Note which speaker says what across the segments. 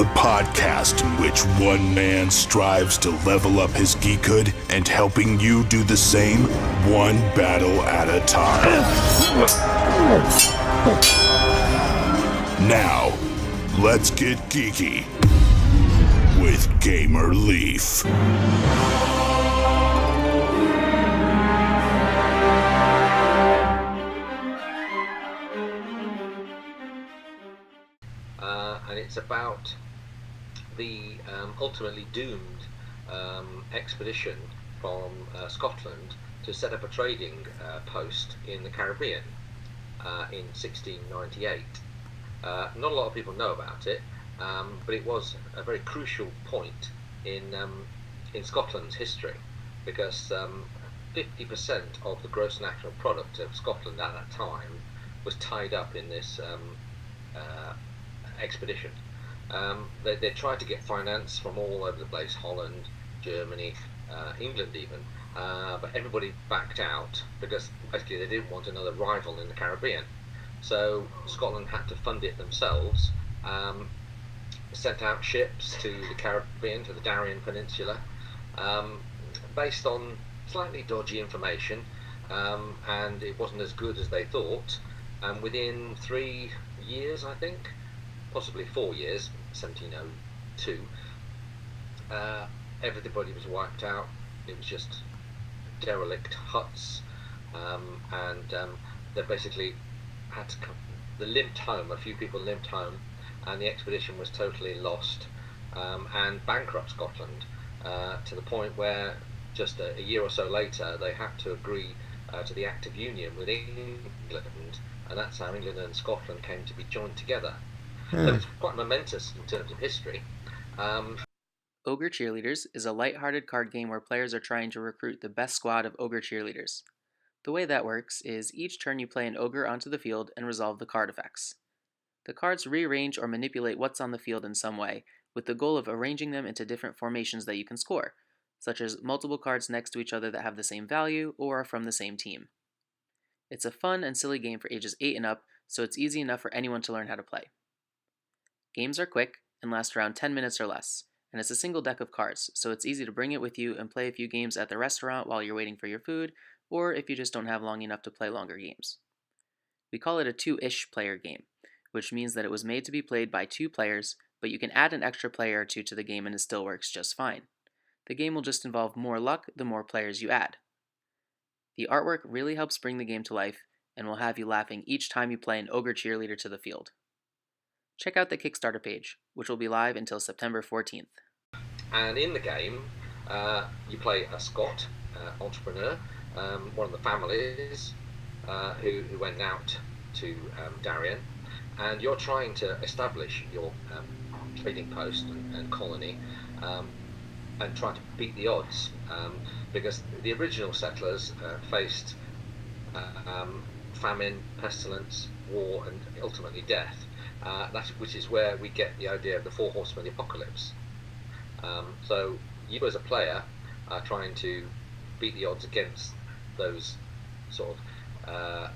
Speaker 1: the podcast in which one man strives to level up his geekhood and helping you do the same, one battle at a time. Now, let's get geeky with Gamer Leaf.
Speaker 2: And it's about the ultimately doomed expedition from Scotland to set up a trading post in the Caribbean in 1698. Not a lot of people know about it, but it was a very crucial point in Scotland's history, because 50% of the gross national product of Scotland at that time was tied up in this expedition. They tried to get finance from all over the place, Holland, Germany, England even, but everybody backed out because basically they didn't want another rival in the Caribbean. So Scotland had to fund it themselves, sent out ships to the Caribbean, to the Darian Peninsula, based on slightly dodgy information, and it wasn't as good as they thought. And within 3 years, I think, possibly 4 years, 1702, everybody was wiped out. It was just derelict huts, and they basically had to come. They limped home. A few people limped home, and the expedition was totally lost and bankrupt Scotland, to the point where just a year or so later they had to agree to the Act of Union with England, and that's how England and Scotland came to be joined together. So it's quite momentous in terms of history.
Speaker 3: Ogre Cheerleaders is a light-hearted card game where players are trying to recruit the best squad of ogre cheerleaders. The way that works is each turn you play an ogre onto the field and resolve the card effects. The cards rearrange or manipulate what's on the field in some way, with the goal of arranging them into different formations that you can score, such as multiple cards next to each other that have the same value or are from the same team. It's a fun and silly game for ages 8 and up, so it's easy enough for anyone to learn how to play. Games are quick and last around 10 minutes or less, and it's a single deck of cards, so it's easy to bring it with you and play a few games at the restaurant while you're waiting for your food, or if you just don't have long enough to play longer games. We call it a 2-ish player game, which means that it was made to be played by 2 players, but you can add an extra player or 2 to the game and it still works just fine. The game will just involve more luck the more players you add. The artwork really helps bring the game to life, and will have you laughing each time you play an ogre cheerleader to the field. Check out the Kickstarter page, which will be live until September 14th.
Speaker 2: And in the game, you play a Scot entrepreneur, one of the families who went out to Darian, and you're trying to establish your trading post and colony, and try to beat the odds, because the original settlers faced famine, pestilence, war, and ultimately death. Which is where we get the idea of the 4 horsemen of the Apocalypse. So you as a player are trying to beat the odds against those sort of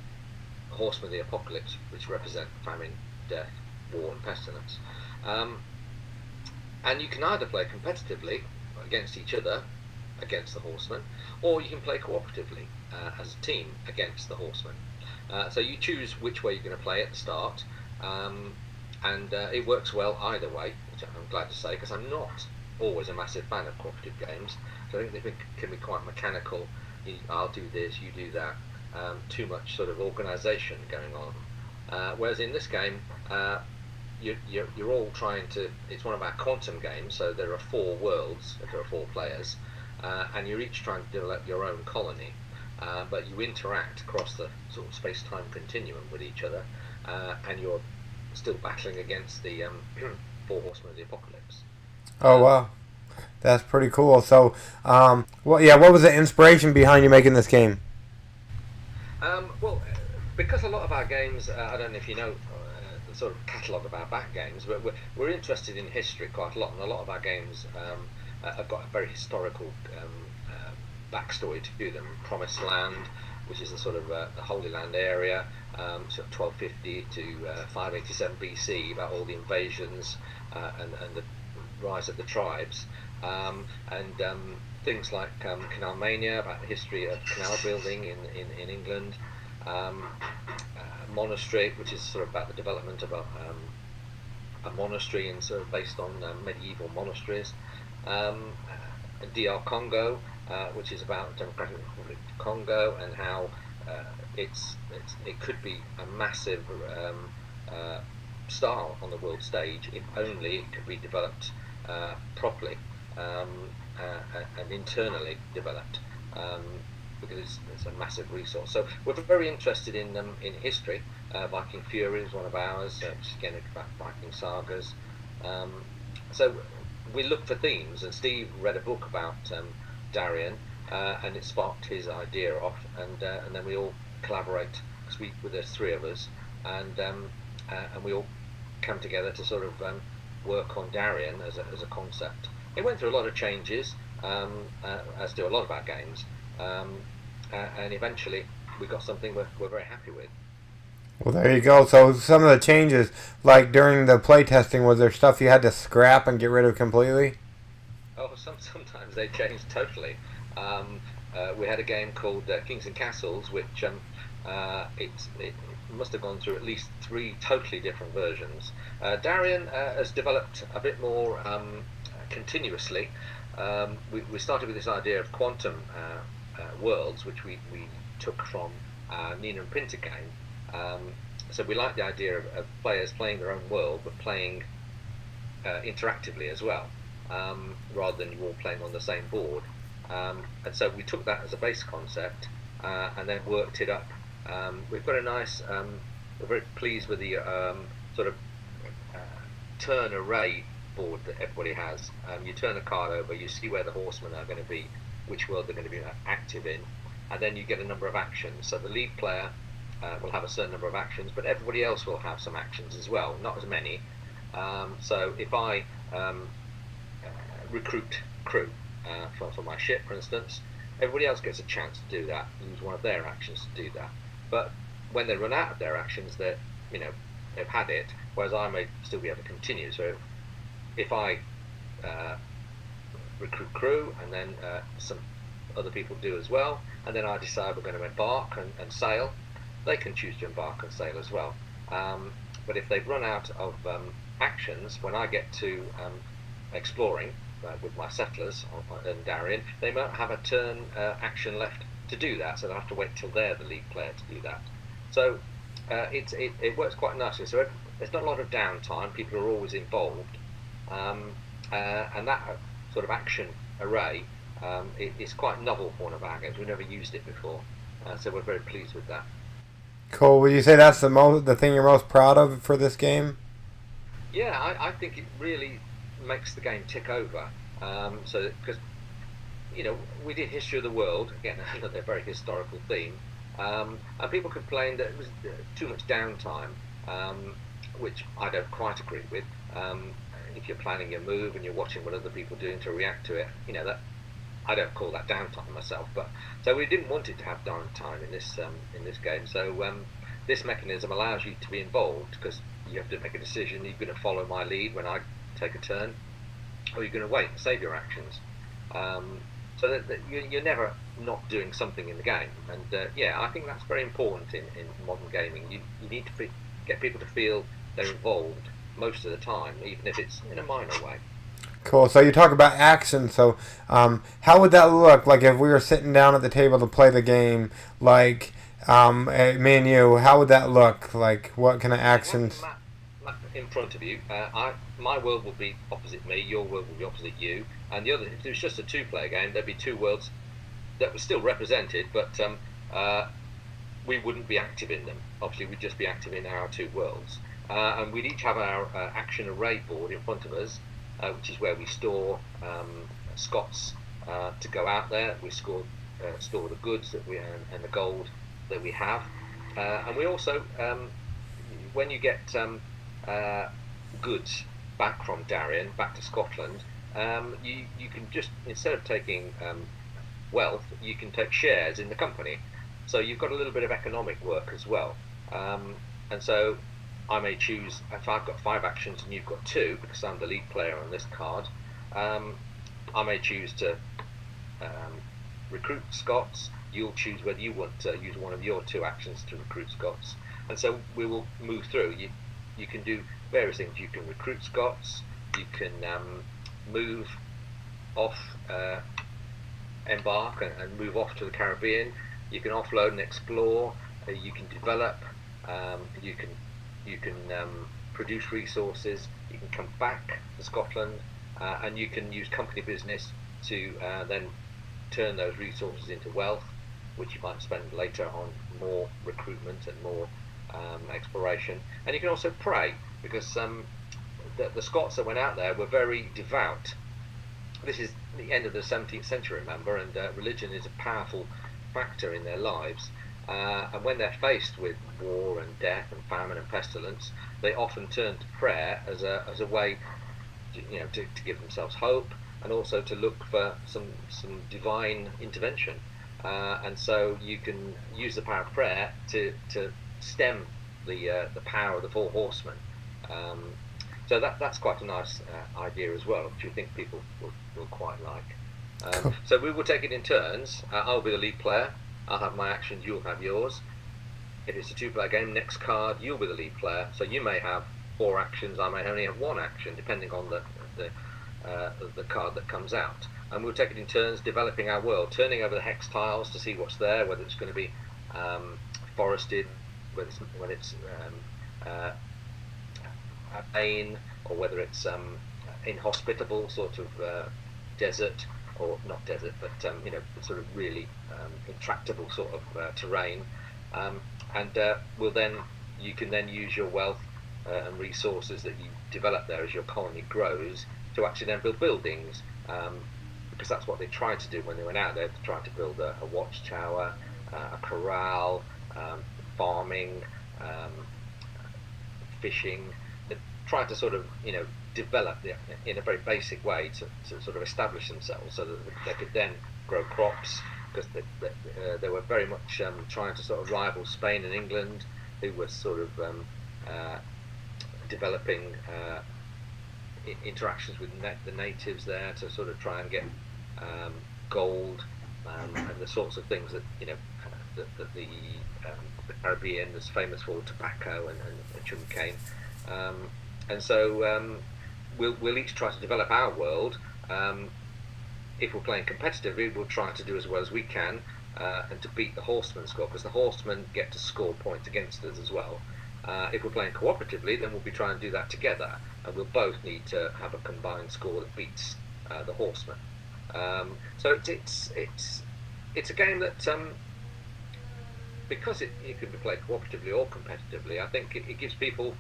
Speaker 2: horsemen of the Apocalypse, which represent famine, death, war, and pestilence. And you can either play competitively against each other, against the horsemen, or you can play cooperatively as a team against the horsemen. So you choose which way you're going to play at the start. And it works well either way, which I'm glad to say, because I'm not always a massive fan of cooperative games. So I think they can be quite mechanical. I'll do this, you do that. Too much sort of organisation going on. Whereas in this game, you're all trying to. It's one of our quantum games, so there are 4 worlds. There are 4 players, and you're each trying to develop your own colony. But you interact across the sort of space-time continuum with each other, and you're still battling against the 4 horsemen of the Apocalypse.
Speaker 4: Oh wow, that's pretty cool. So, what was the inspiration behind you making this game?
Speaker 2: Well, because a lot of our games, I don't know if you know the sort of catalogue of our back games, but we're interested in history quite a lot, and a lot of our games have got a very historical backstory to them. Promised Land, which is the sort of the Holy Land area, sort of 1250 to 587 BC, about all the invasions, and the rise of the tribes, and things like Canal Mania, about the history of canal building in England, Monastery, which is sort of about the development of a monastery and sort of based on medieval monasteries, DR Congo, which is about Democratic Republic of Congo and how it could be a massive star on the world stage if only it could be developed properly and internally developed, because it's a massive resource. So we're very interested in history. Viking Fury is one of ours, which is again about Viking sagas. So we look for themes, and Steve read a book about Darian, and it sparked his idea off, and then we all collaborate, because there's three of us, and we all come together to sort of work on Darian as a concept. It went through a lot of changes, as do a lot of our games, and eventually we got something we're very happy with.
Speaker 4: Well, there you go. So some of the changes, like during the playtesting, was there stuff you had to scrap and get rid of completely?
Speaker 2: Oh, sometimes they changed totally. We had a game called Kings and Castles, which it must have gone through at least 3 totally different versions. Darian has developed a bit more continuously. We started with this idea of quantum worlds, which we took from Nina and Pinter game. So we like the idea of players playing their own world, but playing interactively as well, rather than you all playing on the same board. And so we took that as a base concept, and then worked it up. We've got a nice, we're very pleased with the sort of turn array board that everybody has. You turn a card over, you see where the horsemen are going to be, which world they're going to be active in, and then you get a number of actions. So the lead player will have a certain number of actions, but everybody else will have some actions as well, not as many. So if I recruit crew for my ship, for instance, everybody else gets a chance to do that, use one of their actions to do that. But when they run out of their actions, they've had it, whereas I may still be able to continue. So if I recruit crew, and then some other people do as well, and then I decide we're going to embark and sail, they can choose to embark and sail as well. But if they've run out of actions, when I get to exploring with my settlers and Darian, they might have a turn action left to do that, so they'll have to wait till they're the lead player to do that. So it works quite nicely. So there's not a lot of downtime, people are always involved, and that sort of action array is quite novel for one of our games. We've never used it before, so we're very pleased with that.
Speaker 4: Cool. Would you say that's the thing you're most proud of for this game?
Speaker 2: Yeah, I think it really makes the game tick over. So because we did History of the World, again another very historical theme, and people complained that it was too much downtime, which I don't quite agree with. If you're planning your move and you're watching what other people are doing to react to it, that I don't call that downtime myself. But so we didn't want it to have downtime in this game. So this mechanism allows you to be involved, because you have to make a decision. You're going to follow my lead when I take a turn, or you're going to wait and save your actions. So that you're never not doing something in the game. And yeah, I think that's very important in modern gaming. You need to get people to feel they're involved most of the time, even if it's in a minor way.
Speaker 4: Cool. So you talk about action. So how would that look? Like if we were sitting down at the table to play the game, like me and you, how would that look? Like what kind of actions?
Speaker 2: Map in front of you. My world will be opposite me. Your world will be opposite you. And the other, if it was just a 2-player game, there'd be 2 worlds that were still represented, but we wouldn't be active in them. Obviously, we'd just be active in our 2 worlds. And we'd each have our action array board in front of us, which is where we store Scots to go out there. We store the goods that we and the gold that we have, and we also, when you get goods back from Darian back to Scotland, you can just, instead of taking wealth, you can take shares in the company. So you've got a little bit of economic work as well, and so I may choose, if I've got 5 actions and you've got 2, because I'm the lead player on this card, I may choose to recruit Scots. You'll choose whether you want to use one of your 2 actions to recruit Scots, and so we will move through. You can do various things. You can recruit Scots. You can move off, embark and move off to the Caribbean. You can offload and explore. You can develop. You can produce resources. You can come back to Scotland, and you can use company business to then turn those resources into wealth, which you might spend later on more recruitment and more exploration. And you can also pray, because the Scots that went out there were very devout. This is the end of the 17th century, remember, and religion is a powerful factor in their lives. And when they're faced with war and death and famine and pestilence, they often turn to prayer as a way to give themselves hope, and also to look for some divine intervention. And so you can use the power of prayer to stem the power of the 4 horsemen. So that's quite a nice idea as well, which we think people will quite like.
Speaker 4: Cool.
Speaker 2: So we will take it in turns. I'll be the lead player. I'll have my actions, you'll have yours. If it's a 2-player game, next card, you'll be the lead player. So you may have 4 actions, I may only have 1 action, depending on the card that comes out. And we'll take it in turns, developing our world, turning over the hex tiles to see what's there, whether it's going to be forested, whether it's a plain, or whether it's inhospitable sort of desert, or not desert, but sort of really intractable sort of terrain. And you can then use your wealth and resources that you develop there as your colony grows to actually then build buildings, because that's what they tried to do when they went out there. They tried to build a watchtower, a corral, farming, fishing. They tried to sort of develop in a very basic way to sort of establish themselves, so that they could then grow crops, because they were very much trying to sort of rival Spain and England, who were sort of developing interactions with the natives there to sort of try and get gold and the sorts of things that the Caribbean is famous for, tobacco and sugarcane. And so we'll each try to develop our world. If we're playing competitively, we'll try to do as well as we can, and to beat the horsemen score, because the horsemen get to score points against us as well. If we're playing cooperatively, then we'll be trying to do that together, and we'll both need to have a combined score that beats the horsemen. So it's a game that, because it can be played cooperatively or competitively, I think it gives people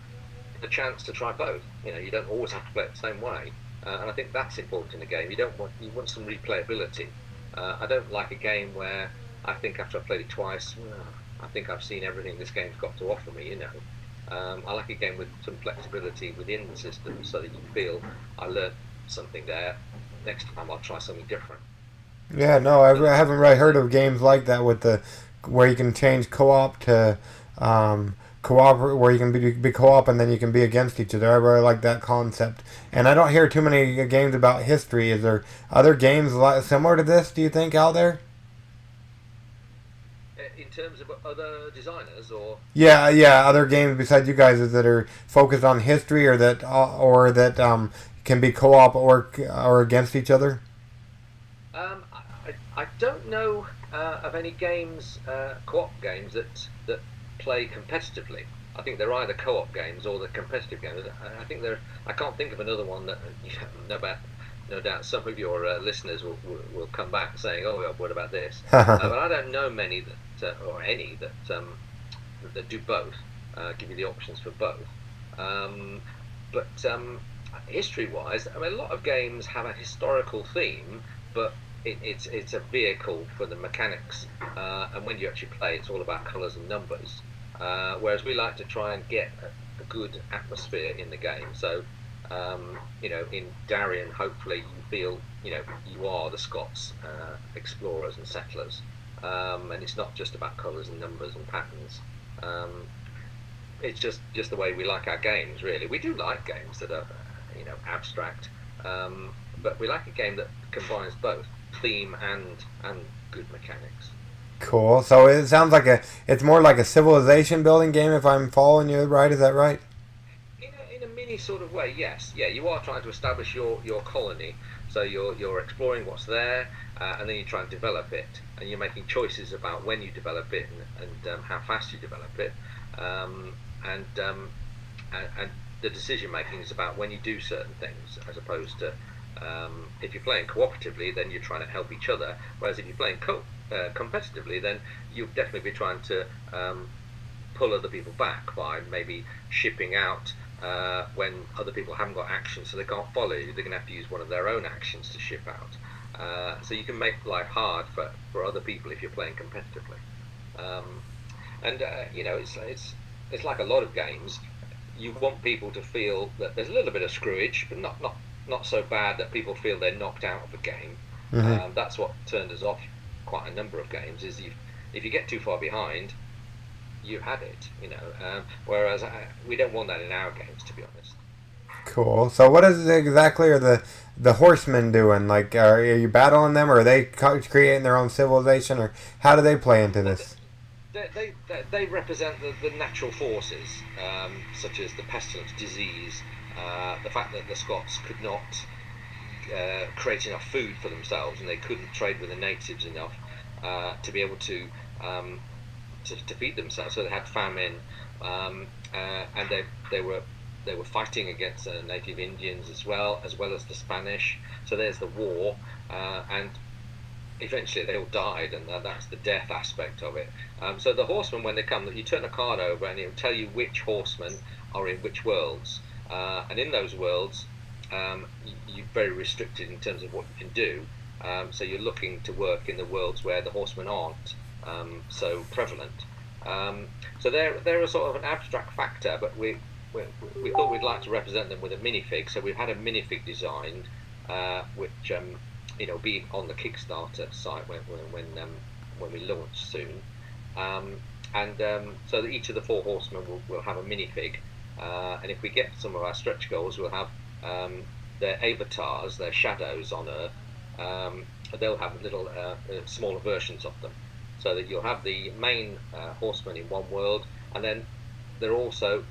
Speaker 2: the chance to try both. You don't always have to play it the same way, and I think that's important in a game. You want some replayability. I don't like a game where I think after I've played it twice, I think I've seen everything this game's got to offer me. I like a game with some flexibility within the system, so that you feel I learned something there. Next time I'll try something different.
Speaker 4: Yeah, no, I haven't really heard of games like that where you can change co-op to co-op, where you can be co-op and then you can be against each other. I really like that concept. And I don't hear too many games about history. Is there other games similar to this, do you think, out there?
Speaker 2: In terms of other designers, or
Speaker 4: other games besides you guys that are focused on history, or that can be co-op or against each other.
Speaker 2: I don't know of any games, co-op games that play competitively. I think they're either co-op games or the competitive games. I can't think of another one that no doubt some of your listeners will come back saying, "Oh, what about this?" But I don't know many or any that do both, give you the options for both. But history-wise, a lot of games have a historical theme, but it's a vehicle for the mechanics, and when you actually play, it's all about colours and numbers. Whereas we like to try and get a good atmosphere in the game. So, in Darian, hopefully you feel, you are the Scots explorers and settlers, and it's not just about colours and numbers and patterns. it's just the way we like our games. Really, we do like games that are abstract, but we like a game that combines both theme and good mechanics.
Speaker 4: Cool. So it sounds like it's more like a civilization building game if I'm following you right. Is that right?
Speaker 2: In a mini sort of way, yes. Yeah, you are trying to establish your colony, so you're exploring what's there, and then you try and develop it, and you're making choices about when you develop it and how fast you develop it, and the decision making is about when you do certain things, as opposed to if you're playing cooperatively, then you're trying to help each other, whereas if you're playing competitively, then you'll definitely be trying to pull other people back by maybe shipping out when other people haven't got actions, so they can't follow you. They're going to have to use one of their own actions to ship out. So you can make life hard for other people if you're playing competitively. It's like a lot of games. You want people to feel that there's a little bit of skrewage, but not so bad that people feel they're knocked out of the game.
Speaker 4: Mm-hmm.
Speaker 2: That's what turned us off quite a number of games. Is if you get too far behind, you've had it. Whereas we don't want that in our games, to be honest.
Speaker 4: Cool. So what is exactly are the horsemen doing? Like, are you battling them, or are they creating their own civilization, or how do they play into this?
Speaker 2: They represent the natural forces, such as the pestilence, disease, the fact that the Scots could not create enough food for themselves, and they couldn't trade with the natives enough to be able to feed themselves. So they had famine, and they were fighting against native Indians as well as the Spanish. So there's the war, and eventually they all died, and that's the death aspect of it. So the horsemen, when they come, you turn a card over and it'll tell you which horsemen are in which worlds, and in those worlds you're very restricted in terms of what you can do. So you're looking to work in the worlds where the horsemen aren't so prevalent. So they're a sort of an abstract factor, but we thought we'd like to represent them with a minifig. So we've had a minifig designed, which be on the Kickstarter site when we launch soon, so that each of the four horsemen will have a minifig, and if we get some of our stretch goals, we'll have their avatars, their shadows on Earth. They'll have little smaller versions of them, so that you'll have the main horsemen in one world, and then they're also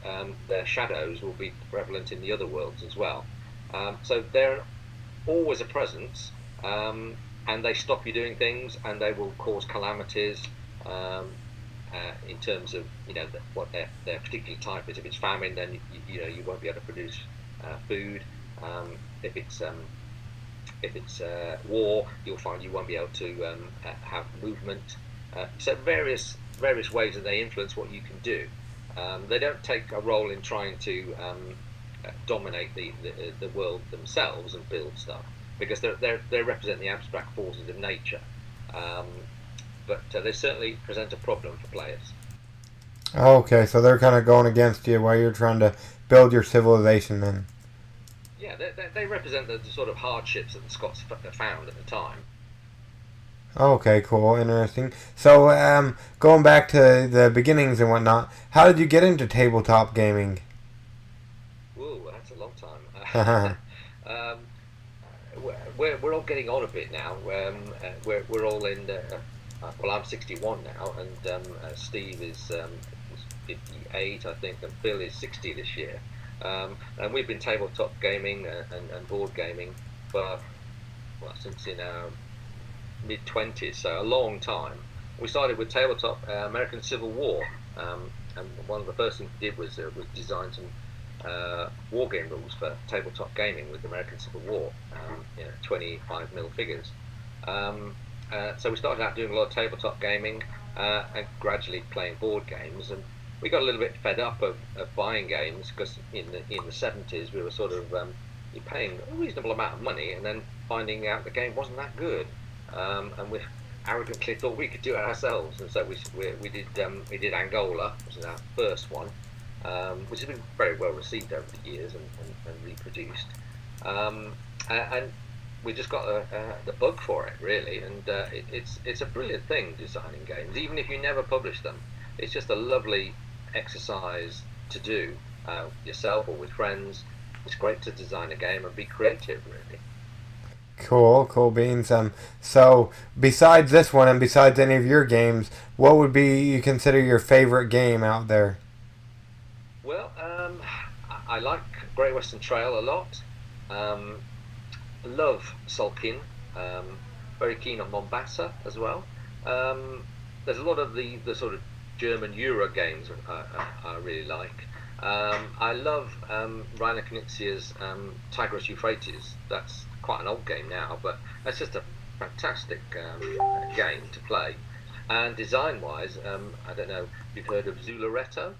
Speaker 2: their shadows will be prevalent in the other worlds as well. So they're always a presence. And they stop you doing things, and they will cause calamities in terms of what their particular type is. If it's famine, then you won't be able to produce food. If it's war, you'll find you won't be able to have movement. So various ways that they influence what you can do. They don't take a role in trying to dominate the world themselves and build stuff, because they represent the abstract forces of nature, but they certainly present a problem for players.
Speaker 4: Okay, so they're kind of going against you while you're trying to build your civilization then.
Speaker 2: Yeah, they represent the sort of hardships that the Scots found at the time.
Speaker 4: Okay, cool, interesting. So, going back to the beginnings and whatnot, how did you get into tabletop gaming?
Speaker 2: Ooh, that's a long time. We're all getting on a bit now. We're all in. Well, I'm 61 now, and Steve is 58, I think, and Phil is 60 this year. And we've been tabletop gaming and board gaming for since in our mid-20s, so a long time. We started with tabletop American Civil War, and one of the first things we did was design some war game rules for tabletop gaming with the American Civil War, 25mm figures. So we started out doing a lot of tabletop gaming and gradually playing board games, and we got a little bit fed up of buying games, because in the 70s we were sort of paying a reasonable amount of money and then finding out the game wasn't that good, and we arrogantly thought we could do it ourselves, and so we did Angola, which is our first one, which has been very well received over the years and reproduced, and we just got the bug for it, really, and it's a brilliant thing, designing games, even if you never publish them. It's just a lovely exercise to do yourself or with friends. It's great to design a game and be creative, really.
Speaker 4: Cool beans. So besides this one and besides any of your games, what would be you consider your favorite game out there?
Speaker 2: Well, I like Great Western Trail a lot. Um, love Sulkin. Very keen on Mombasa as well. There's a lot of the sort of German Euro games I really like. I love Rainer Knizia's Tigress Euphrates. That's quite an old game now, but that's just a fantastic game to play. And design-wise, I don't know if you've heard of Zulu Reto.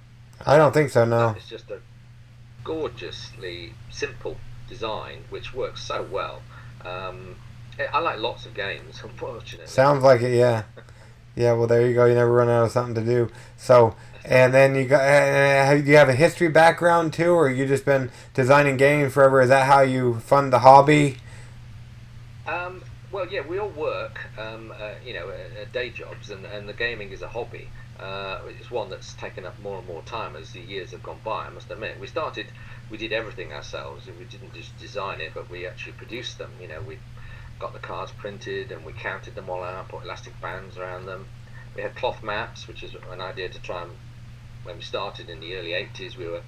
Speaker 4: I don't think so. No.
Speaker 2: It's just a gorgeously simple design which works so well. I like lots of games, unfortunately.
Speaker 4: Sounds like it. Yeah. Yeah. Well, there you go. You never run out of something to do. So. And then you got. Do you have a history background too, or you just been designing games forever? Is that how you fund the hobby?
Speaker 2: Well, yeah, we all work, day jobs, and the gaming is a hobby. It's one that's taken up more and more time as the years have gone by, I must admit. We did everything ourselves. We didn't just design it, but we actually produced them. We got the cards printed and we counted them all out, put elastic bands around them. We had cloth maps, which is an idea to try and, when we started in the early 80s, we were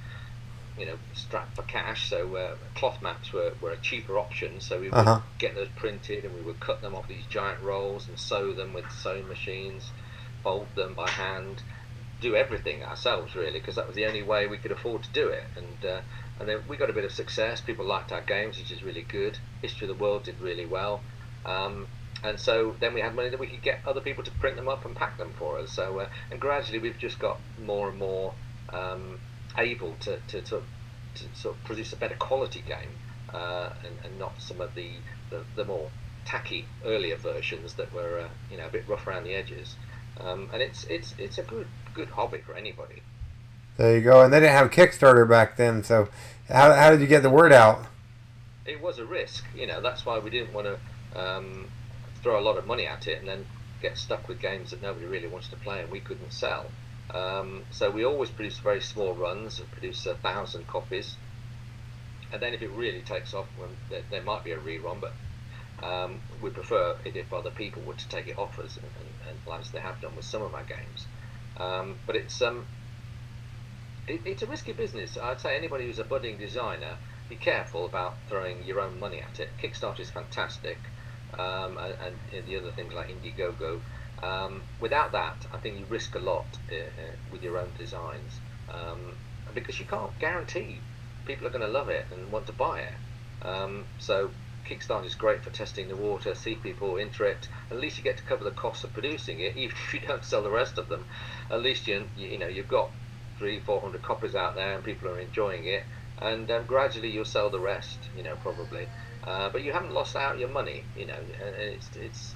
Speaker 2: strapped for cash, so cloth maps were a cheaper option, so we would get those printed and we would cut them off these giant rolls and sew them with sewing machines, fold them by hand, do everything ourselves really, because that was the only way we could afford to do it. And then we got a bit of success. People liked our games, which is really good. History of the World did really well, and so then we had money that we could get other people to print them up and pack them for us. So and gradually we've just got more and more able to sort of produce a better quality game, and not some of the more tacky earlier versions that were a bit rough around the edges. And it's a good hobby for anybody.
Speaker 4: There you go. And they didn't have Kickstarter back then, so how did you get the word out?
Speaker 2: It was a risk, that's why we didn't want to throw a lot of money at it and then get stuck with games that nobody really wanted to play and we couldn't sell. So we always produce very small runs and produce 1,000 copies, and then if it really takes off, there might be a rerun, but we prefer it if other people were to take it off us, and as they have done with some of our games. But it's a risky business. I'd say anybody who's a budding designer, be careful about throwing your own money at it. Kickstarter is fantastic, and the other things like Indiegogo. Without that, I think you risk a lot with your own designs, because you can't guarantee people are going to love it and want to buy it. So Kickstarter is great for testing the water, see people enter it. At least you get to cover the costs of producing it, even if you don't sell the rest of them. At least you've got 300-400 copies out there and people are enjoying it, and gradually you'll sell the rest, probably. But you haven't lost out your money, and it's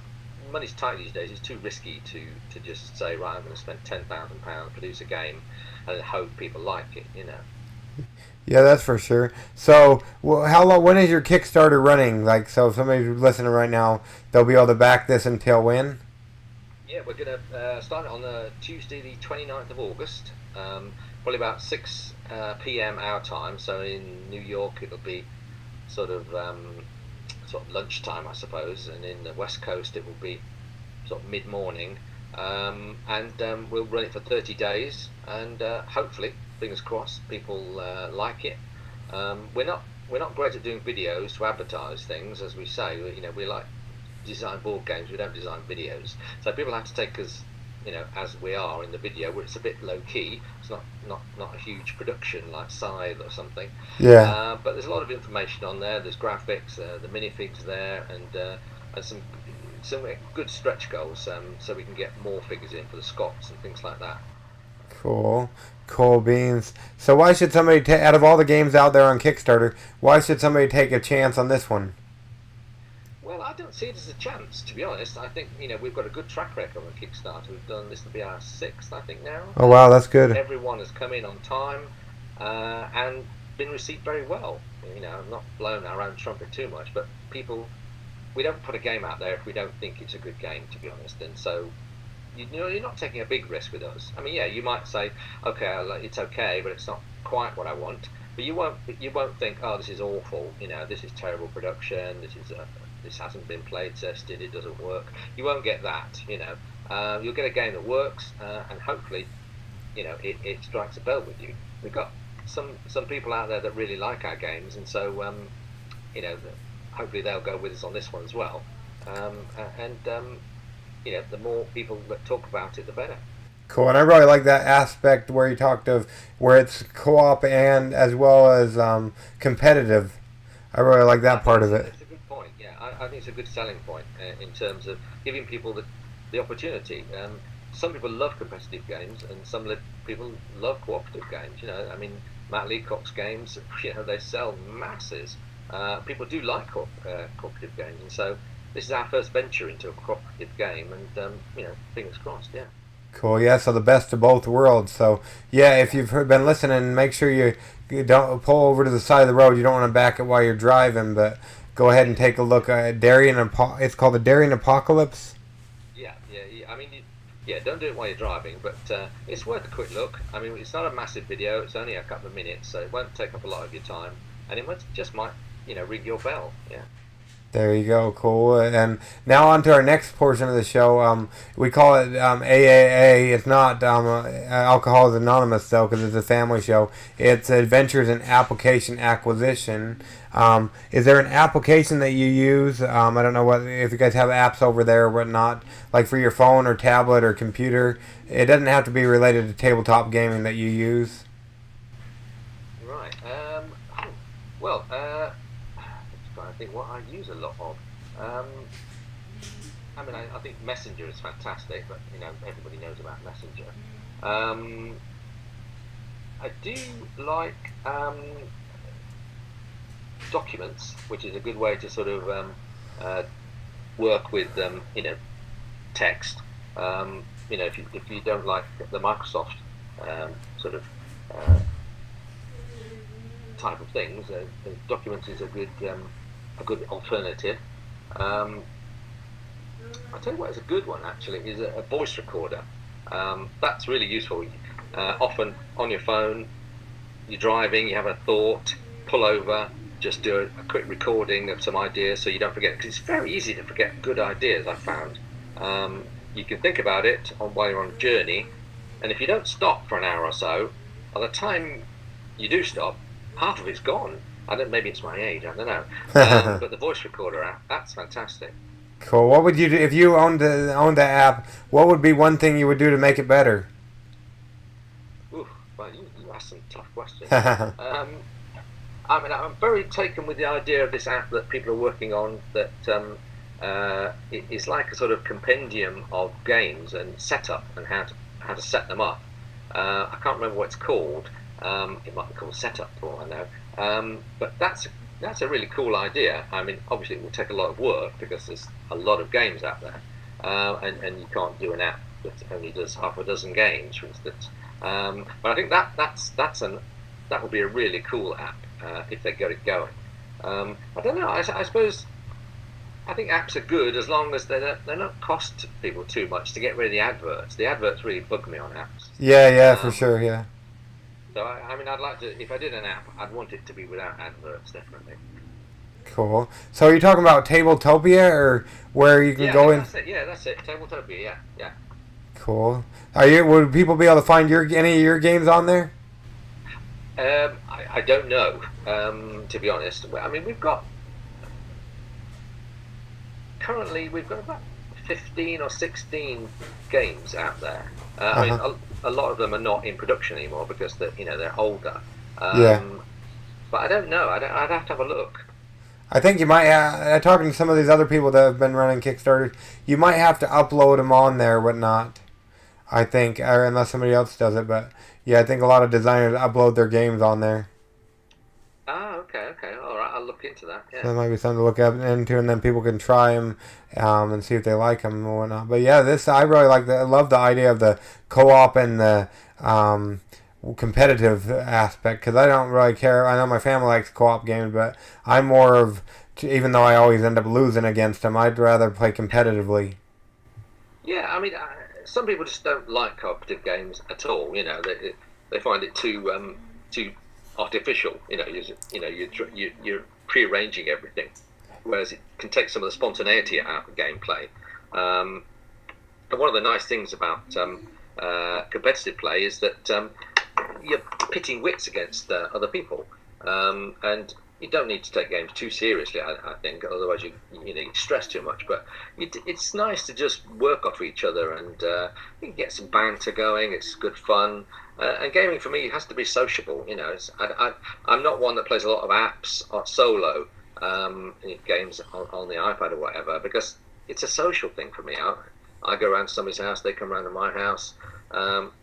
Speaker 2: money's tight these days. It's too risky to just say, right, I'm going to spend £10,000 produce a game and hope people like it.
Speaker 4: Yeah, that's for sure. So, how long? When is your Kickstarter running? Like, so if somebody's listening right now, they'll be able to back this until when?
Speaker 2: Yeah, we're going to start it on Tuesday, the 29th of August, probably about 6 p.m. our time. So in New York, it'll be sort of lunchtime, I suppose, and in the West Coast, it will be sort of mid-morning. And we'll run it for 30 days, and hopefully, fingers crossed, people like it. We're not great at doing videos to advertise things, as we say. We like design board games. We don't design videos, so people have to take us, as we are in the video, where it's a bit low key. It's not a huge production like Scythe or something.
Speaker 4: Yeah.
Speaker 2: But there's a lot of information on there. There's graphics, the minifigs there, and some good stretch goals, so we can get more figures in for the Scots and things like that.
Speaker 4: Cool beans. So why should somebody, out of all the games out there on Kickstarter, why should somebody take a chance on this one?
Speaker 2: Well, I don't see it as a chance, to be honest. I think, we've got a good track record on Kickstarter. We've done, this will be our 6th, I think, now.
Speaker 4: Oh, wow, that's good.
Speaker 2: Everyone has come in on time and been received very well. I've not blown our own trumpet too much, but we don't put a game out there if we don't think it's a good game, to be honest. And so, you're not taking a big risk with us. I mean, yeah, you might say, okay, it's okay, but it's not quite what I want. But you won't think, oh, this is awful. This is terrible production. This hasn't been play tested. It doesn't work. You won't get that. You'll get a game that works, and hopefully, it strikes a bell with you. We've got some people out there that really like our games, and so hopefully they'll go with us on this one as well. The more people that talk about it, the better.
Speaker 4: Cool, and I really like that aspect where you talked of where it's co-op and as well as competitive. I really like that part of it.
Speaker 2: It's a good point. Yeah, I think it's a good selling point in terms of giving people the opportunity. Some people love competitive games, and some people love cooperative games. Matt Leacock's games, they sell masses. People do like cooperative games, and so this is our first venture into a cooperative game, and fingers crossed. Yeah.
Speaker 4: Cool, yeah, so the best of both worlds. So, yeah, if you've been listening, make sure you don't pull over to the side of the road. You don't want to back it while you're driving, but go ahead and take a look at it's called the Darian Apocalypse.
Speaker 2: Yeah. Don't do it while you're driving, but it's worth a quick look. It's not a massive video. It's only a couple of minutes, so it won't take up a lot of your time, and it might ring your bell. Yeah.
Speaker 4: There you go, cool. And now on to our next portion of the show. We call it AAA. It's not Alcoholics Anonymous, though, because it's a family show. It's Adventures in Application Acquisition. Is there an application that you use? I don't know if you guys have apps over there or whatnot, like for your phone or tablet or computer. It doesn't have to be related to tabletop gaming that you use.
Speaker 2: Right. I think what I use a lot of. I think Messenger is fantastic, but everybody knows about Messenger. I do like Documents, which is a good way to sort of work with text. If you don't like the Microsoft sort of type of things, Documents is a good alternative. I'll tell you what is a good one actually is a voice recorder. That's really useful. Often on your phone, you're driving, you have a thought, pull over, just do a quick recording of some ideas so you don't forget, because it's very easy to forget good ideas, I found. You can think about it while you're on a journey, and if you don't stop for an hour or so, by the time you do stop, half of it's gone. Maybe it's my age, I don't know. But the voice recorder app, that's fantastic.
Speaker 4: Cool. What would you do if you owned the app? What would be one thing you would do to make it better?
Speaker 2: Well, you asked some tough questions. I'm very taken with the idea of this app that people are working on. That it's like a sort of compendium of games and setup and how to set them up. I can't remember what it's called. It might be called Setup, for all I know. But that's a really cool idea. Obviously it will take a lot of work because there's a lot of games out there, and you can't do an app that only does half a dozen games, for instance. But I think that would be a really cool app if they get it going. I don't know. I suppose I think apps are good as long as they don't cost people too much to get rid of the adverts. The adverts really bug me on apps.
Speaker 4: Yeah, for sure, yeah.
Speaker 2: So I'd like to. If I did an app, I'd want it to be without adverts, definitely.
Speaker 4: Cool. So are you talking about Tabletopia, or where you can go in?
Speaker 2: That's it. Tabletopia, yeah.
Speaker 4: Cool. Would people be able to find any of your games on there?
Speaker 2: I don't know. To be honest, currently we've got about 15 or 16 games out there. A lot of them are not in production anymore because they're older. But I don't know. I'd have to have a look.
Speaker 4: I think you might. Talking to some of these other people that have been running Kickstarters, you might have to upload them on there, whatnot. I think, or unless somebody else does it, but yeah, I think a lot of designers upload their games on there.
Speaker 2: Okay, all right, I'll look into that. Yeah.
Speaker 4: So that might be something to look into, and then people can try them and see if they like them or whatnot. But yeah, I really like that. I love the idea of the co-op and the competitive aspect, because I don't really care. I know my family likes co-op games, but I'm more of, even though I always end up losing against them, I'd rather play competitively.
Speaker 2: Yeah, some people just don't like cooperative games at all. They find it too too artificial. You're pre-arranging everything, whereas it can take some of the spontaneity out of gameplay. And one of the nice things about competitive play is that you're pitting wits against other people, and you don't need to take games too seriously, I think, otherwise you stress too much. But it's nice to just work off each other, and you can get some banter going. It's good fun, and gaming for me has to be sociable. I'm not one that plays a lot of apps or solo games on the iPad or whatever, because it's a social thing for me. I go around to somebody's house, they come around to my house.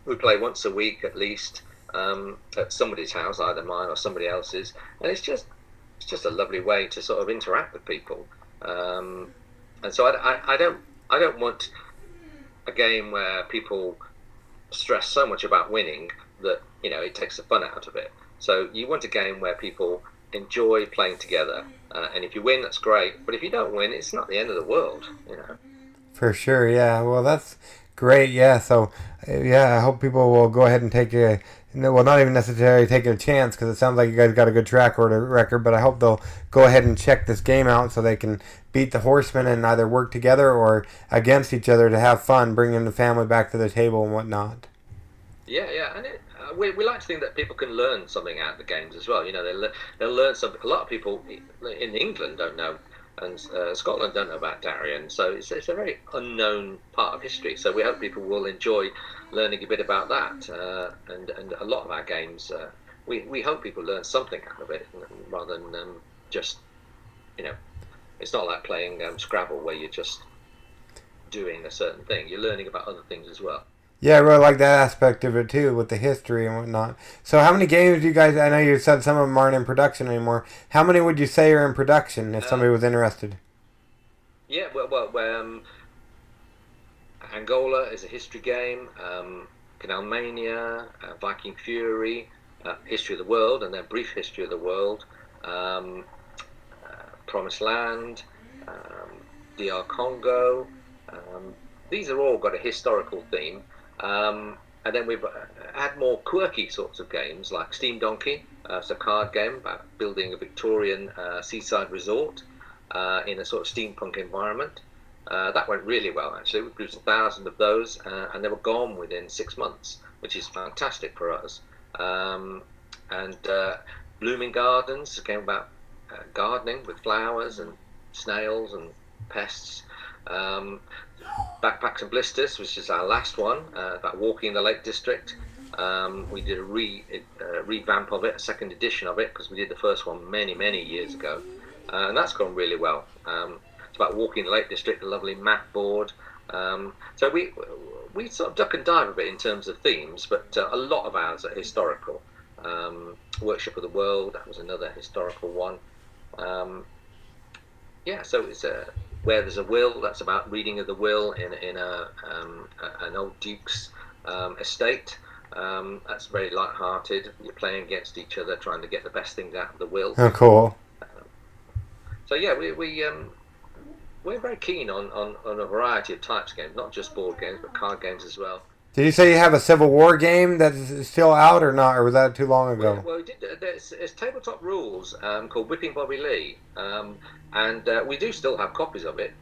Speaker 2: We play once a week at least at somebody's house, either mine or somebody else's, and it's just a lovely way to sort of interact with people. And so I don't want a game where people stress so much about winning that it takes the fun out of it. So you want a game where people enjoy playing together, and if you win, that's great. But if you don't win, it's not the end of the world.
Speaker 4: For sure, yeah. Well, that's great, yeah. So, yeah, I hope people will go ahead and take not even necessarily take a chance, because it sounds like you guys got a good track record, but I hope they'll go ahead and check this game out so they can beat the horsemen and either work together or against each other to have fun, bringing the family back to the table and whatnot.
Speaker 2: Yeah, and we like to think that people can learn something out of the games as well. They'll learn something. A lot of people in England don't know, and Scotland don't know about Darian, so it's a very unknown part of history. So we hope people will enjoy learning a bit about that, and a lot of our games, we hope people learn something out of it, rather than just, it's not like playing Scrabble where you're just doing a certain thing. You're learning about other things as well.
Speaker 4: Yeah, I really like that aspect of it too, with the history and whatnot. So how many games do you guys, I know you said some of them aren't in production anymore, how many would you say are in production if somebody was interested?
Speaker 2: Yeah, well Angola is a history game, Canal Mania, Viking Fury, History of the World, and then Brief History of the World, Promised Land, DR Congo. These are all got a historical theme. And then we've had more quirky sorts of games like Steam Donkey. It's a card game about building a Victorian seaside resort in a sort of steampunk environment. That went really well, actually. We produced 1,000 of those, and they were gone within 6 months, which is fantastic for us. And Blooming Gardens, a game about gardening with flowers and snails and pests. Backpacks and Blisters, which is our last one, about walking in the Lake District. We did a revamp of it, a second edition of it, because we did the first one many years ago, and that's gone really well. It's about walking in the Lake District, a lovely map board. So we sort of duck and dive a bit in terms of themes, but a lot of ours are historical. Worship of the World, that was another historical one. So it's Where There's a Will, that's about reading of the will in an old duke's estate. That's very light-hearted. You're playing against each other, trying to get the best things out of the will.
Speaker 4: Oh, cool.
Speaker 2: So yeah, we're very keen on a variety of types of games, not just board games, but card games as well.
Speaker 4: Did you say you have a Civil War game that's still out or not, or was that too long ago?
Speaker 2: Well, we did. There's tabletop rules called Whipping Bobby Lee, and we do still have copies of it,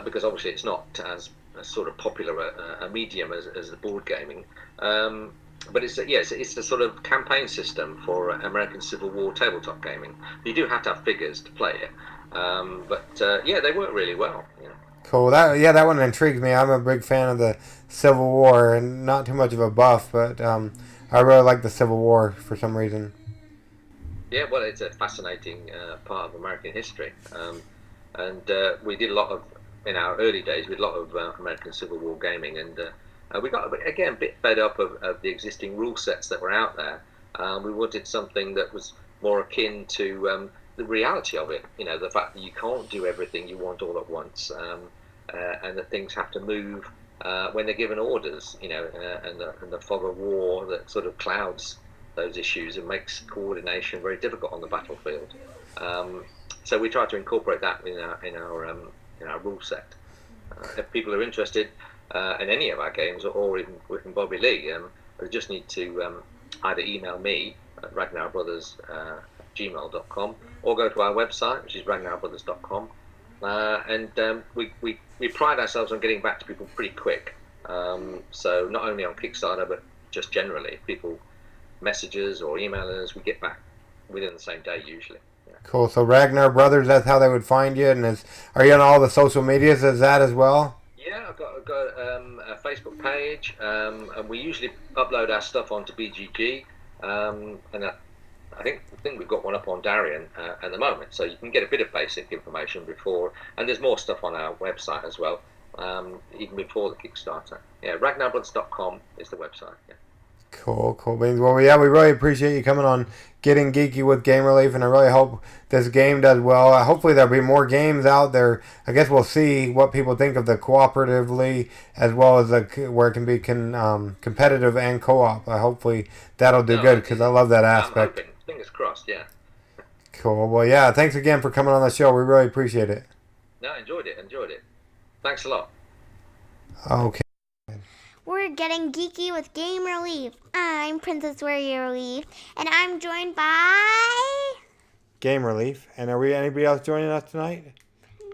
Speaker 2: because obviously it's not as sort of popular a medium as the board gaming. But it's a sort of campaign system for American Civil War tabletop gaming. You do have to have figures to play it, but they work really well.
Speaker 4: Cool. That one intrigues me. I'm a big fan of the Civil War, and not too much of a buff, but I really like the Civil War for some reason.
Speaker 2: Yeah, well, it's a fascinating part of American history, and we did a lot of, in our early days, we did a lot of American Civil War gaming, and we got again a bit fed up of the existing rule sets that were out there. We wanted something that was more akin to the reality of it. The fact that you can't do everything you want all at once, and that things have to move when they're given orders. And the fog of war that sort of clouds those issues and makes coordination very difficult on the battlefield. So we try to incorporate that in our rule set. If people are interested in any of our games, or even Bobby Lee, they just need to either email me at ragnarbrothers@gmail.com or go to our website, which is ragnarbrothers.com. We pride ourselves on getting back to people pretty quick. So not only on Kickstarter, but just generally, people message us or email us, we get back within the same day usually. Yeah.
Speaker 4: Cool. So Ragnar Brothers, that's how they would find you. And are you on all the social medias as that as well?
Speaker 2: Yeah, I've got a Facebook page, and we usually upload our stuff onto BGG, and I think we've got one up on Darian at the moment, so you can get a bit of basic information before, and there's more stuff on our website as well, even before the Kickstarter. Yeah, ragnarbrothers.com is the website. Yeah.
Speaker 4: Cool beans. Well, yeah, we really appreciate you coming on Getting Geeky with Game Relief, and I really hope this game does well. Hopefully there'll be more games out there. I guess we'll see what people think of the cooperatively as well as where it can be competitive and co-op. Hopefully that'll do good because I love that aspect.
Speaker 2: I'm hoping. Fingers crossed, yeah.
Speaker 4: Cool. Well, yeah, thanks again for coming on the show. We really appreciate it.
Speaker 2: No, enjoyed it. Thanks a lot.
Speaker 4: Okay.
Speaker 5: We're getting geeky with Game Relief. I'm Princess Warrior Relief, and I'm joined by...
Speaker 4: Game Relief. And are we anybody else joining us tonight?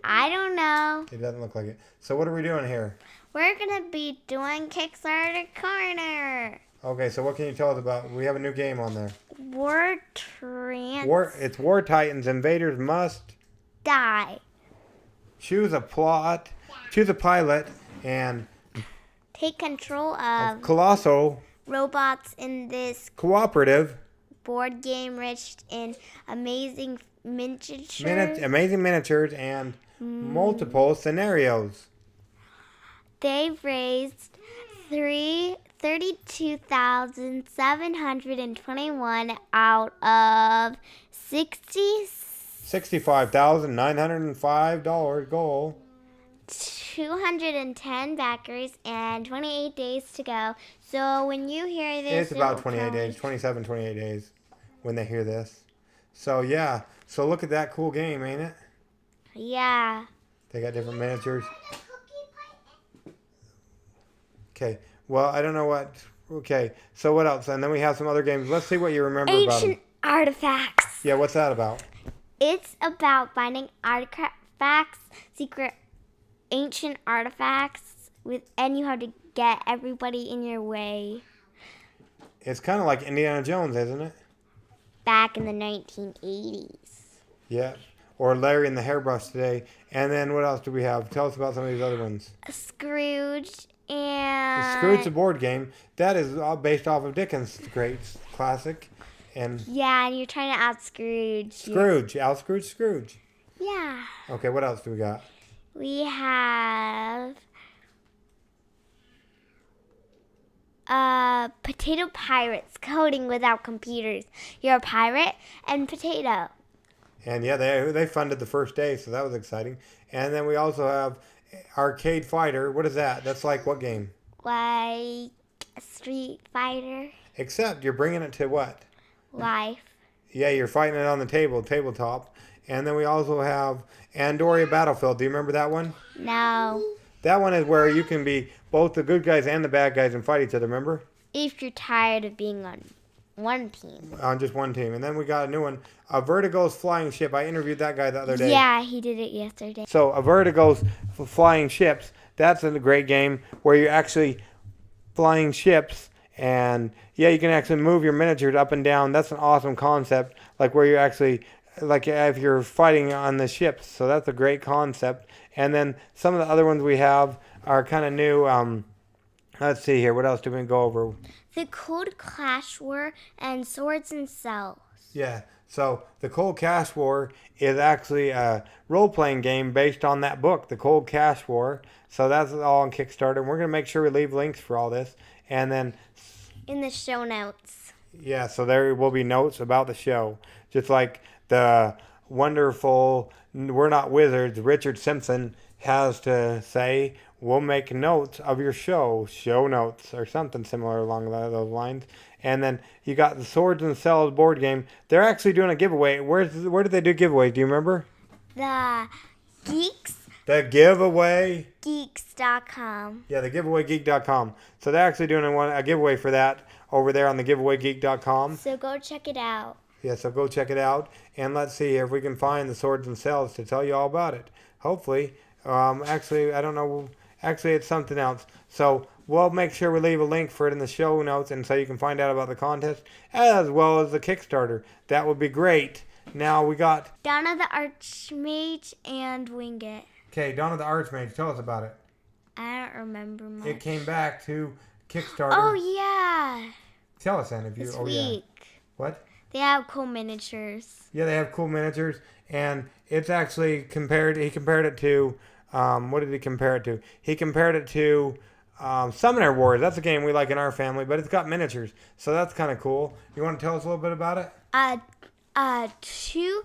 Speaker 5: I don't know.
Speaker 4: It doesn't look like it. So what are we doing here?
Speaker 5: We're going to be doing Kickstarter Corner.
Speaker 4: Okay, so what can you tell us about? We have a new game on there.
Speaker 5: It's
Speaker 4: War Titans. Invaders must...
Speaker 5: die.
Speaker 4: Choose a pilot, and...
Speaker 5: take control of
Speaker 4: colossal
Speaker 5: robots in this
Speaker 4: cooperative
Speaker 5: board game rich in amazing miniatures.
Speaker 4: Amazing miniatures and multiple scenarios.
Speaker 5: They've raised $32,721 out of
Speaker 4: $65,905 goal.
Speaker 5: 210 backers and 28 days to go. So when you hear this,
Speaker 4: it's about 28 days, 28 days when they hear this. So yeah, so look at that cool game, ain't it?
Speaker 5: Yeah.
Speaker 4: They got different miniatures. Okay, well, I don't know what. Okay, so what else? And then we have some other games. Let's see what you remember about them.
Speaker 5: Ancient artifacts.
Speaker 4: Yeah, what's that about?
Speaker 5: It's about finding artifacts, secret ancient artifacts, and you have to get everybody in your way.
Speaker 4: It's kind of like Indiana Jones, isn't it?
Speaker 5: Back in the 1980s.
Speaker 4: Yeah, or Larry and the Hairbrush today. And then what else do we have? Tell us about some of these other ones.
Speaker 5: Skrewage and...
Speaker 4: Skrewage, a board game. That is all based off of Dickens' great classic. And
Speaker 5: yeah, and you're trying to out Scrooge.
Speaker 4: Scrooge.
Speaker 5: Yeah.
Speaker 4: Okay, what else do we got?
Speaker 5: We have Potato Pirates, coding without computers. You're a pirate and potato.
Speaker 4: And yeah, they funded the first day, so that was exciting. And then we also have Arcade Fighter. What is that? That's like what game?
Speaker 5: Like Street Fighter.
Speaker 4: Except you're bringing it to what?
Speaker 5: Life.
Speaker 4: Yeah, you're fighting it on the tabletop. And then we also have Andoria Battlefield. Do you remember that one?
Speaker 5: No.
Speaker 4: That one is where you can be both the good guys and the bad guys and fight each other, remember?
Speaker 5: If you're tired of being on one team.
Speaker 4: On just one team. And then we got a new one, Vertigo's Flying Ship. I interviewed that guy the other day.
Speaker 5: Yeah, he did it yesterday.
Speaker 4: So Vertigo's Flying Ships, that's a great game where you're actually flying ships. And yeah, you can actually move your miniatures up and down. That's an awesome concept. Like where you're actually... like if you're fighting on the ships. So that's a great concept. And then some of the other ones we have are kind of new. Let's see here. What else do we go over?
Speaker 5: The Cold Clash War and Swords and Cells.
Speaker 4: Yeah. So the Cold Cash War is actually a role-playing game based on that book, The Cold Cash War. So that's all on Kickstarter. And we're going to make sure we leave links for all this. And then...
Speaker 5: in the show notes.
Speaker 4: Yeah, so there will be notes about the show. Just like... the wonderful We're Not Wizards, Richard Simpson, has to say, we'll make notes of your show notes, or something similar along those lines. And then you got the Swords and Cells board game. They're actually doing a giveaway. Where did they do giveaways? Do you remember?
Speaker 5: The Geeks.
Speaker 4: The giveaway.
Speaker 5: Geeks.com.
Speaker 4: Yeah, the giveawaygeek.com. So they're actually doing a giveaway for that over there on the giveawaygeek.com.
Speaker 5: So go check it out.
Speaker 4: Yeah, so go check it out, and let's see if we can find the swords themselves to tell you all about it. Hopefully, actually, I don't know. Actually, it's something else. So we'll make sure we leave a link for it in the show notes, and so you can find out about the contest as well as the Kickstarter. That would be great. Now we got
Speaker 5: Donna the Archmage and Wing It.
Speaker 4: Okay, Donna the Archmage. Tell us about it.
Speaker 5: I don't remember much.
Speaker 4: It came back to Kickstarter.
Speaker 5: Oh yeah.
Speaker 4: Tell us then if you.
Speaker 5: This
Speaker 4: oh
Speaker 5: week.
Speaker 4: yeah. What?
Speaker 5: They have cool miniatures.
Speaker 4: Yeah, they have cool miniatures, and it's actually compared. He compared it to. What did he compare it to? He compared it to Summoner Wars. That's a game we like in our family, but it's got miniatures, so that's kind of cool. You want to tell us a little bit about it?
Speaker 5: 2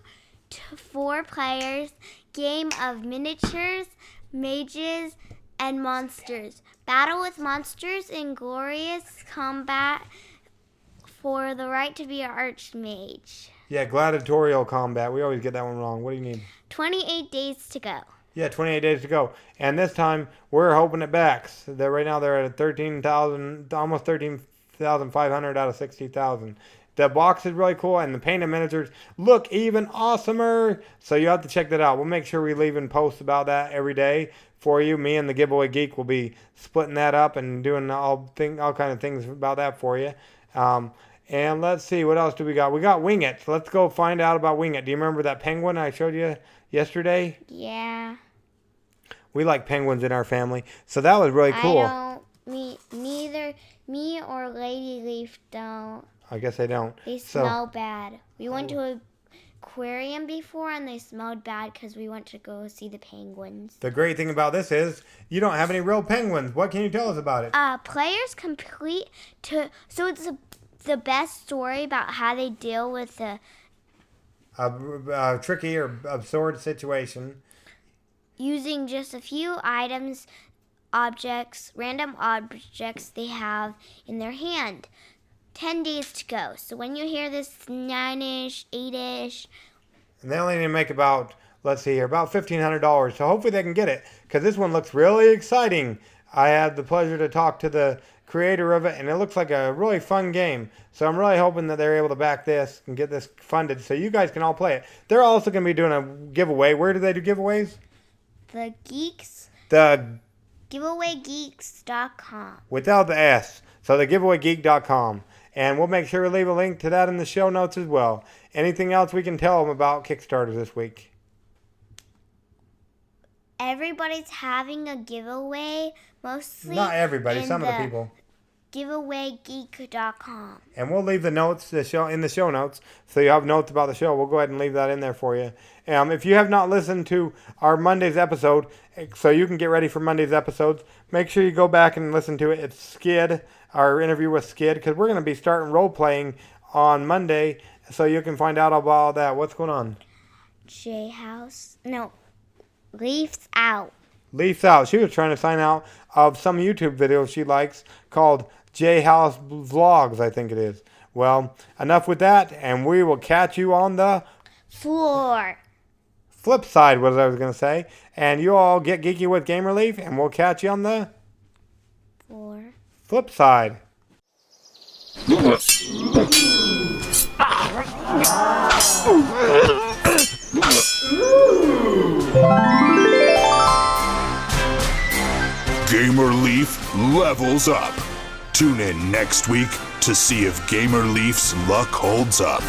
Speaker 5: to 4 players game of miniatures, mages, and monsters. Battle with monsters in glorious combat for the right to be an archmage.
Speaker 4: Yeah, gladiatorial combat. We always get that one wrong. What do you need?
Speaker 5: 28 days to go.
Speaker 4: Yeah, 28 days to go. And this time, we're hoping it backs. Right now, they're at 13,000, almost 13,500 out of 60,000. The box is really cool, and the painted miniatures look even awesomer. So you have to check that out. We'll make sure we leave in posts about that every day for you. Me and the Giveaway Geek will be splitting that up and doing all kind of things about that for you. And let's see, what else do we got? We got Wing It. So let's go find out about Wing It. Do you remember that penguin I showed you yesterday?
Speaker 5: Yeah.
Speaker 4: We like penguins in our family. So that was really cool.
Speaker 5: Neither me or Lady Leaf don't.
Speaker 4: I guess they don't.
Speaker 5: They smell bad. We went to an aquarium before and they smelled bad because we went to go see the penguins.
Speaker 4: The great thing about this is you don't have any real penguins. What can you tell us about it?
Speaker 5: Players so it's the best story about how they deal with the
Speaker 4: tricky or absurd situation.
Speaker 5: Using just a few items, random objects they have in their hand. 10 days to go. So when you hear this 9-ish, 8-ish.
Speaker 4: And they only need to make about, let's see here, about $1,500. So hopefully they can get it, because this one looks really exciting. I had the pleasure to talk to the creator of it, and it looks like a really fun game. So I'm really hoping that they're able to back this and get this funded so you guys can all play it. They're also going to be doing a giveaway. Where do they do giveaways?
Speaker 5: The Geeks.
Speaker 4: The
Speaker 5: giveawaygeeks.com.
Speaker 4: Without the S. So the giveawaygeek.com. And we'll make sure we leave a link to that in the show notes as well. Anything else we can tell them about Kickstarter this week?
Speaker 5: Everybody's having a giveaway, mostly.
Speaker 4: Not everybody, some of the people.
Speaker 5: giveawaygeek.com.
Speaker 4: And we'll leave the notes in the show notes, so you have notes about the show. We'll go ahead and leave that in there for you. If you have not listened to our Monday's episode, so you can get ready for Monday's episodes, make sure you go back and listen to it. It's Skid, our interview with Skid, because we're going to be starting role-playing on Monday, so you can find out about that. What's going on?
Speaker 5: Leaf's Out.
Speaker 4: Leaf's Out. She was trying to sign out of some YouTube videos she likes called J House Vlogs, I think it is. Well, enough with that, and we will catch you on the
Speaker 5: floor.
Speaker 4: Flip side, was I was going to say. And you all get geeky with Gamer Leaf, and we'll catch you on the
Speaker 5: floor.
Speaker 4: Flip side.
Speaker 1: Gamer Leaf levels up. Tune in next week to see if Gamer Leaf's luck holds up.